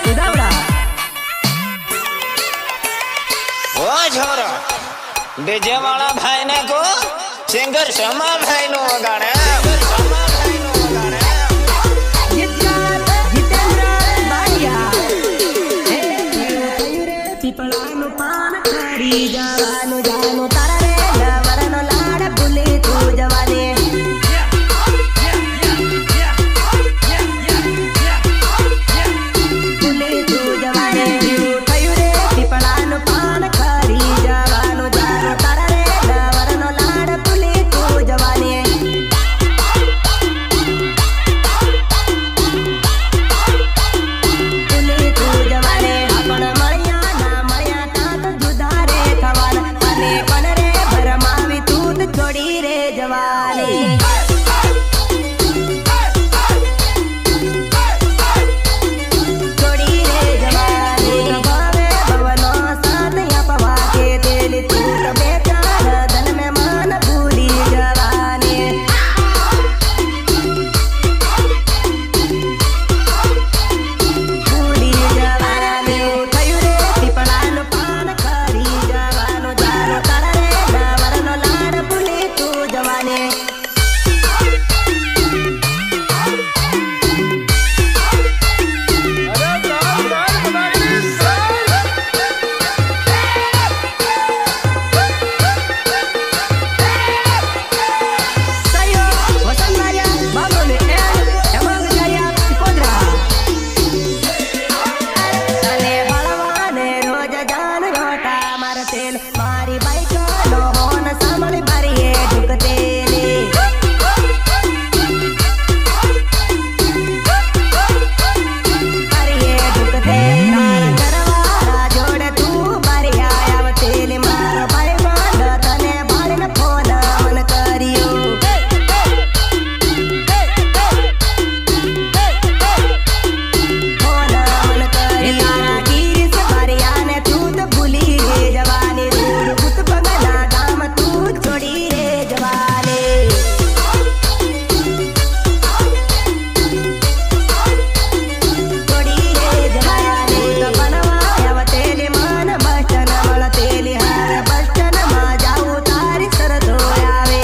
ઉદાવડા ઓ છોરો DJ વાળા ભાઈ ને કો સિંગર શમા ભાઈ નું વગાડે પીપળાનું પાન કરી જવાનું જાનું તારા રે લવરનો લાડ ભૂલી તું જવાને ભૂલી તું જવાને થયું રે પીપળાનું પાન કરી જવાનું જાનું તારા રે લવરનો લાડ ભૂલી તું જવાને ભૂલી તું જવાને આપણ છોડી રે જવાની છોડી રે જવાની ભાવે ભવનો સાથ આપવા કે તેલી તું બે ચાર ધન મેં મન ભૂલી જવાની ભૂલી જવાની થયું રે પીપળાનું પાન કરી જવાનું જાનું તારા રે લવરનો લાડ ભૂલી તું જવાને મારી બાઈક નો હોન સાંભળી ભરીએ ઢુકતેલી ભરીએ ઢુકતે તારા ઘરવાળા જોડે તું ભરી આવતેલી મારો ભાઈ બંધ તને ભાળીને ફોન મન કર્યો ફોન મન કર્યો ગીરીશ ભરિયાને તું તો ભૂલી રે જવાની છોડી રે જવાને છોડી રે જવાને બનવા આવતેલી મન બચન મળતેલી હાર બચન માં જાઉં તારી સરતો આવે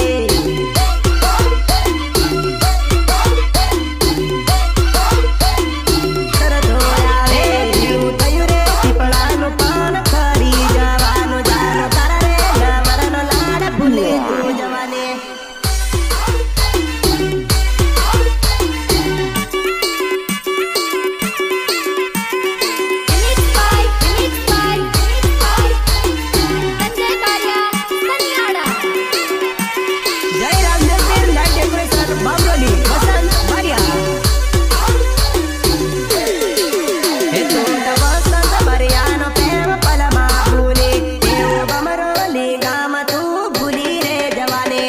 સરતો આવે એવું થયું રે પીપળાનું પાન કરી જવાનું જાનું તારા રે લવરનો લાડ ભૂલી તું જવાને જય રામદેવ લાઈટ ડેકોરેશન બામરોલી વસંત બારિયા હે તો વસંત બારિયાનો પ્રેમ પલમાં ભૂલી એવું બમરોલી ગામ તું ભૂલી રે જવાને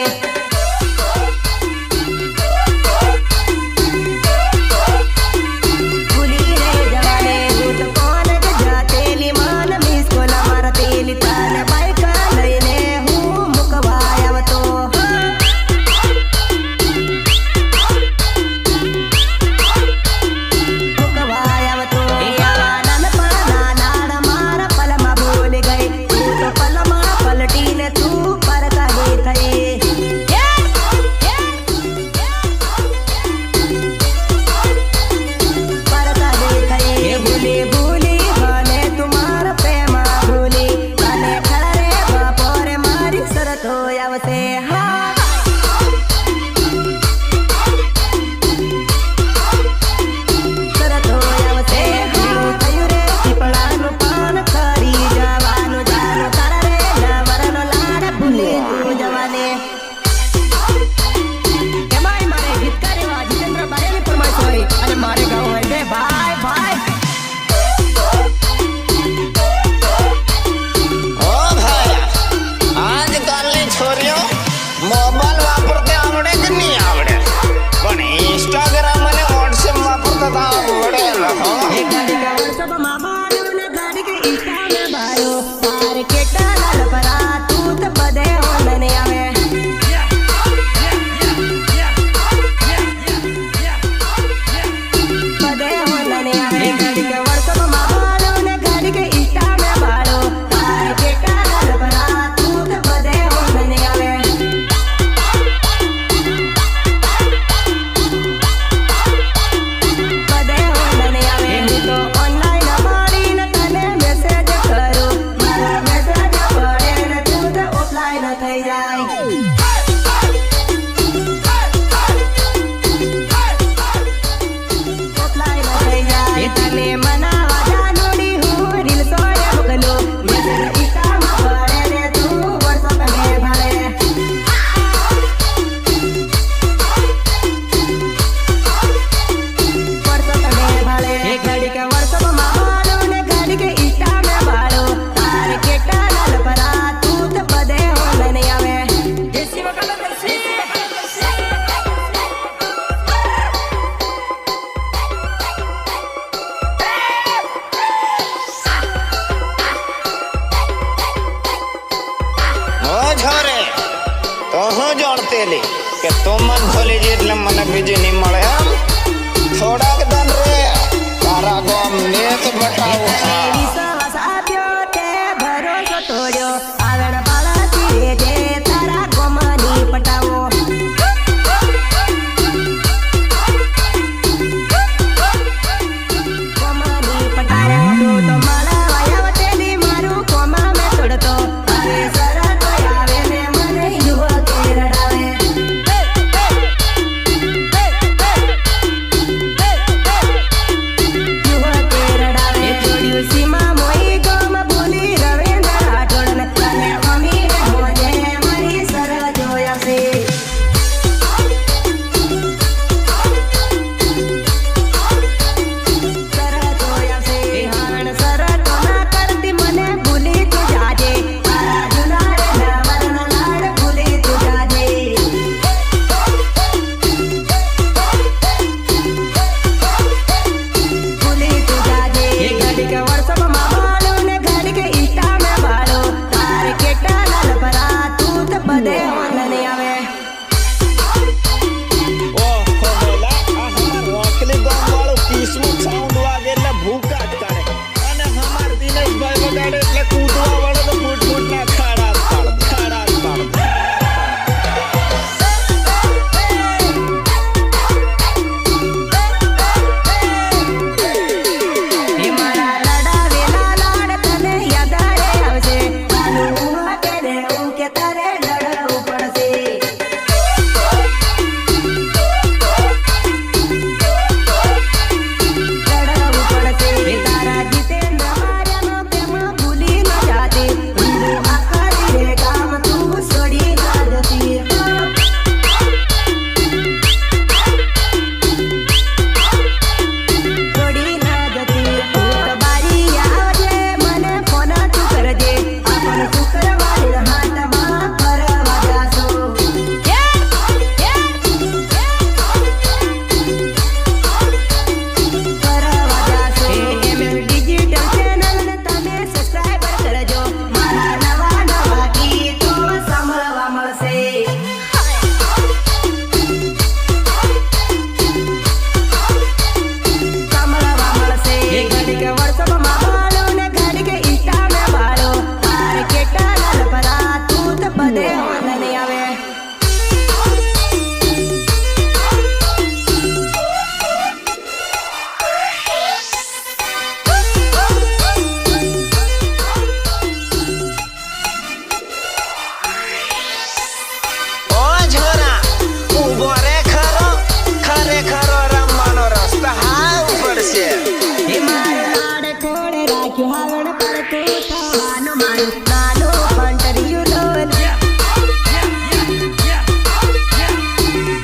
ભૂલી રે જવાને તું તો કોણ જાતેલી મન મિસ કોલ મારતેલી તને બાઈક લઈને હું મુકવા આવતો મુકવાયાવતો નાનપણના નાળ મારા પલમાં ભૂલી ગઈ તું તો પલમાં પલટીને તું પરકાની થઈ પરકાની થઈ ભૂલી ભૂલી મને તું મારા પ્રેમમાં ભૂલી અને ખરે બપોરે મારી સરતો આવશે હા સરતો આવશે એવું થયું રે પીપળાનું પાન કરી જવાનું જાનું તારા રે લવરનો લાડ ભૂલી તું જવાને એમાંય મારે ગીતકાર એવા જીતેન્દ્ર બારેની ફરમાઈશ હોય અને મારે ગાવું હોય કે ભાઈ ભાઈ ઓ ભાઈ આજકાલની છોરીઓ મોબાઈલ વાપરતે આવડે કે નહીં આવડે પણ ઇન્સ્ટાગ્રામ અને વોટ્સએપ વાપરતા તો આવડે એક ગાડી કે WhatsApp માં બાયો ને ગાડી કે Insta में बायो तार केटा लाल परा तू तो बदे होने આવે બદે હોને આવે ગાડી કે WhatsApp તેલી કે તું મન ભૂલી જઈ એટલે મને બીજી નહીં મળે એમ થોડાક દન રે તારા ગામ નેત બતાવું હા વિશ્વાસ આપ્યો તે ભરોસો તોડ્યો આવણ પાળાથી રે જે તારા ગોમની પટાવો ગોમની પટાવો તું તો મળવા આવતેલી મારું કોમા મેં તોડતો હવે શરતો આવે ને મને યુવકે રડાવે યુવકે રડાવે જોડ્યું સીમા મોઈ ગમ ભૂલી રવિન્દ્ર રાઠોડને તને અમીર મોજે મારી સર જોયા છે સર જોયા છે હાણ સર તો ના કરતી મને ભૂલી તું જાજે તારા જુના રે નવરના લાડ ભૂલી તું જાજે ભૂલી તું જાજે ઘડીક વોટ્સઅપમાં બાળો ને ઘડીક ઇન્સ્ટા में બાળો તારે કેટલા લાલ પરા તું તો બધે ઓનલાઈન આવે ઓહો હોલા આ હમાર વાકલી ગામ વાળો કિસ્મત સાઉન્ડ વાગે એટલે ભૂકા જ કાઢે અને હમાર દિનેશભાઈ વગાડે એટલે કૂદવા વાળો તો ફૂટ ફૂટ ના ખાડા પાડ હે મારા લડાવેલા લાડ તને યાદ રે આવશે તારું હાથે રે હું કે તારે લડવું પડશે લડવું પડશે તારા જીતેન્દ્ર માર્યાનો પ્રેમ ભૂલી ન જાતી હું આખા દિલે કામ તું છોડી ના જતી છોડી ના જતી તું તો બારી આવજે મને ફોન તું કરજે આપણ શુક્રવારે હાથમાં ફરવા જાશું ફરવા જાશું એમએલ ડિજિટલ ચેનલને તમે સબસ્ક્રાઇબ કરજો મારા નવા નવા ગીતો સાંભળવા મળશે સાંભળવા મળશે ઘડીક વોટ્સઅપમાં બાળો ને ઘડીક ઇન્સ્ટા में બાળો તારે કેટલા લાલ પરા તું તો બધે ઓનલાઈન આવે ઓ છોરા ઊભો રે ખરો ખરેખરો રમવાનો રસ્તો હાવ પડશે હે મારા લાડ કોળે રાખ્યું હાવણ પર તું થવાનો મારું નાનો ફંટરિયું લોલ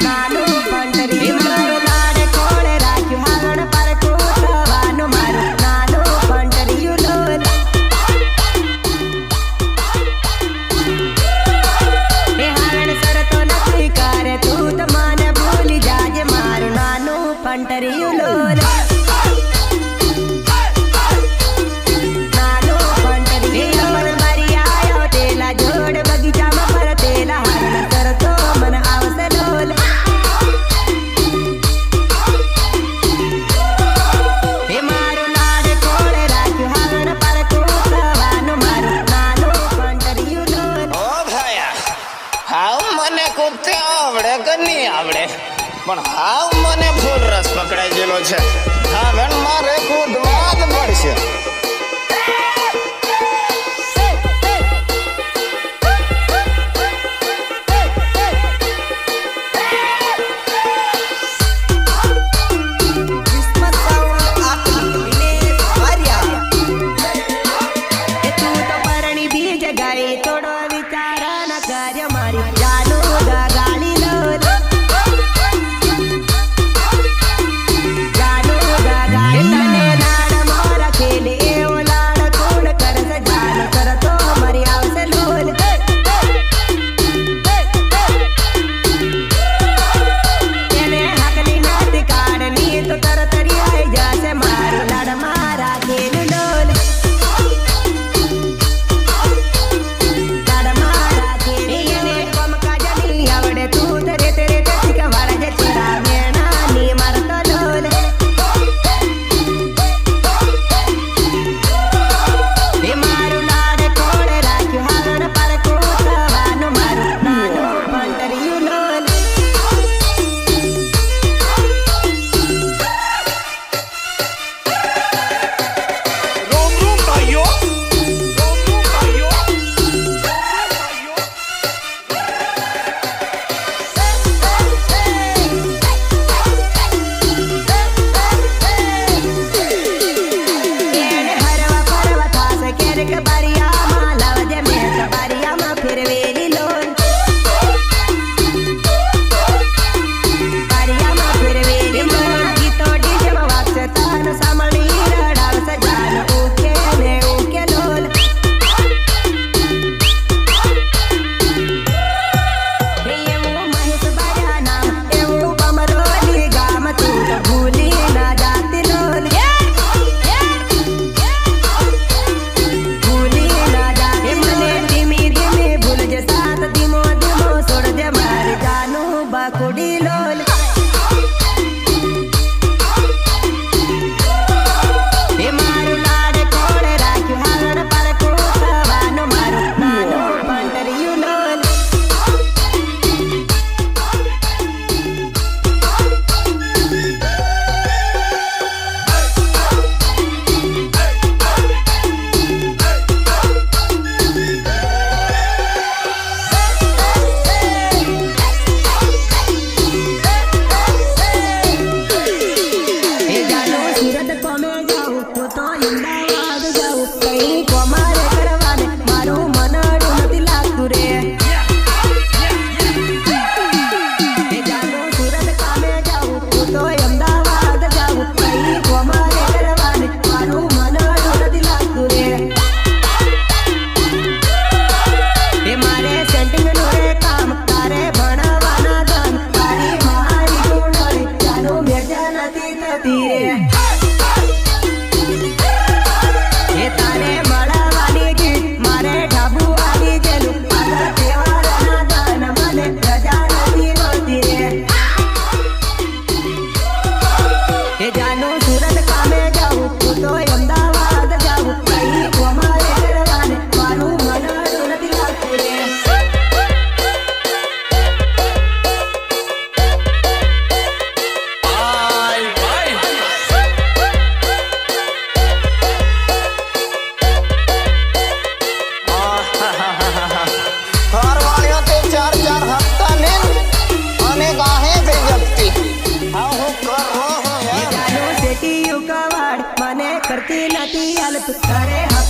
નાનો ફંટરિયું લોલ લાડ કોળે રાખ્યું હાવણ પર તું થવાનો મારું નાનો ફંટરિયું લોલ હે હાવણ શરતો નથી કરે તું તો મને ભૂલી જાજે મારું નાનું ફંટરિયું લોલ નાનો ફંટરિયું લોલ મારી આયો તેલા જોડ બગીચામાં ફરતેલા હારણ શરતો મને આવશે લોલ હે મારું લાડ કોળે રાખ્યું હાવણ પર તું થવાનું મારું નાનું ફંટરિયું લોલ ઓ ભાયા હાવ મને કૂદતે આવડે કે નહીં આવડે પણ હાવ મને ફૂલ રસ પકડાઈ ગયેલો છે હવે મારે કૂદવા જ પડશે કિસ્મત સાઉન્ડ આખી દિનેશ માર્યા એ તું તો પરણી બીજ ગઈ થોડો વિચાર ન કાર્ય મારી જાનો ગાળી લોલ જાનો ગાળી તને નથી હાલતું. અરે